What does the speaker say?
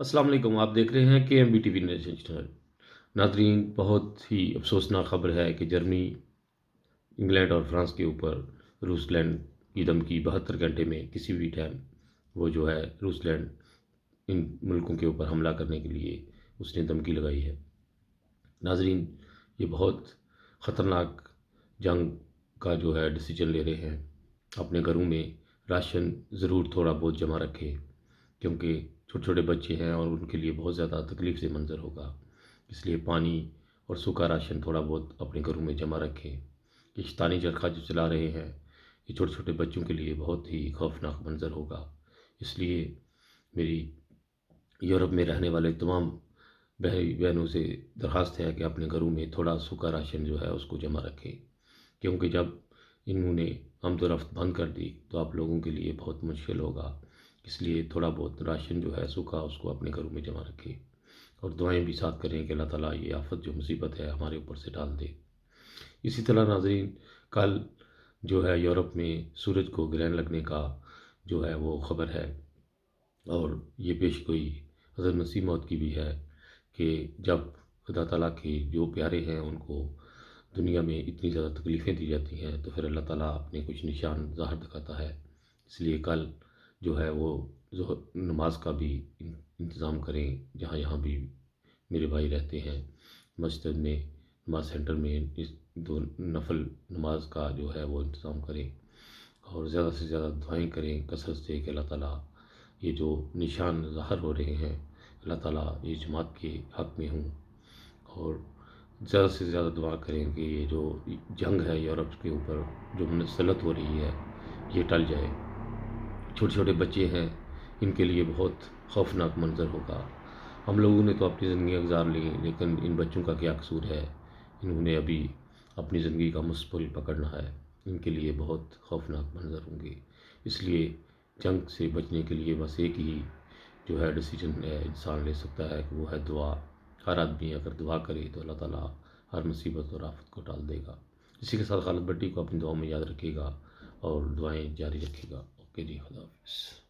السلام علیکم، آپ دیکھ رہے ہیں KMBTV نیشنل چینل۔ ناظرین، بہت ہی افسوسناک خبر ہے کہ جرمنی انگلینڈ اور فرانس کے اوپر روس لینڈ کی دھمکی 72 گھنٹے میں کسی بھی ٹائم وہ جو ہے روس لینڈ ان ملکوں کے اوپر حملہ کرنے کے لیے اس نے دھمکی لگائی ہے۔ ناظرین، یہ بہت خطرناک جنگ کا جو ہے ڈیسیجن لے رہے ہیں۔ اپنے گھروں میں راشن ضرور تھوڑا بہت جمع رکھے، کیونکہ چھوٹے چھوٹے بچے ہیں اور ان کے لیے بہت زیادہ تکلیف سے منظر ہوگا۔ اس لیے پانی اور سوکھا راشن تھوڑا بہت اپنے گھروں میں جمع رکھیں۔ یہ شیطانی چرخہ جو چلا رہے ہیں، یہ چھوٹے چھوٹے بچوں کے لیے بہت ہی خوفناک منظر ہوگا۔ اس لیے میری یورپ میں رہنے والے تمام بھائی بہنوں سے درخواست ہے کہ اپنے گھروں میں تھوڑا سوکھا راشن جو ہے اس کو جمع رکھیں، کیونکہ جب انہوں نے آمد و رفت بند کر دی تو آپ لوگوں کے لیے بہت مشکل ہوگا۔ اس لیے تھوڑا بہت راشن جو ہے سوکھا اس کو اپنے گھروں میں جمع رکھیں، اور دعائیں بھی ساتھ کریں کہ اللہ تعالیٰ یہ آفت جو مصیبت ہے ہمارے اوپر سے ڈال دے۔ اسی طرح ناظرین، کل جو ہے یورپ میں سورج کو گرہن لگنے کا جو ہے وہ خبر ہے، اور یہ پیش گوئی حضرت مسیح موعود کی بھی ہے کہ جب خدا تعالیٰ کے جو پیارے ہیں ان کو دنیا میں اتنی زیادہ تکلیفیں دی جاتی ہیں تو پھر اللہ تعالیٰ اپنے کچھ نشان ظاہر دکھاتا ہے۔ اس لیے کل جو ہے وہ ظہر نماز کا بھی انتظام کریں، جہاں جہاں بھی میرے بھائی رہتے ہیں، مسجد میں، نماز سینٹر میں اس دو نفل نماز کا جو ہے وہ انتظام کریں، اور زیادہ سے زیادہ دعائیں کریں کثرت سے کہ اللہ تعالیٰ یہ جو نشان ظاہر ہو رہے ہیں اللہ تعالیٰ یہ جماعت کے حق میں ہوں، اور زیادہ سے زیادہ دعا کریں کہ یہ جو جنگ ہے یورپ کے اوپر جو مسلط ہو رہی ہے یہ ٹل جائے۔ چھوٹے چھوٹے بچے ہیں، ان کے لیے بہت خوفناک منظر ہوگا۔ ہم لوگوں نے تو اپنی زندگیاں گزار لیں، لیکن ان بچوں کا کیا قصور ہے؟ انہوں نے ابھی اپنی زندگی کا مستقبل پکڑنا ہے، ان کے لیے بہت خوفناک منظر ہوں گے۔ اس لیے جنگ سے بچنے کے لیے بس ایک ہی جو ہے ڈیسیجن ہے انسان لے سکتا ہے کہ وہ ہے دعا۔ ہر آدمی اگر دعا کرے تو اللہ تعالیٰ ہر مصیبت اور آفت کو ٹال دے گا۔ اسی کے ساتھ خالد بٹی کو اپنی دعاؤں میں یاد رکھے گا اور دعائیں جاری رکھے گا۔ اوکے جی، خدا حافظ۔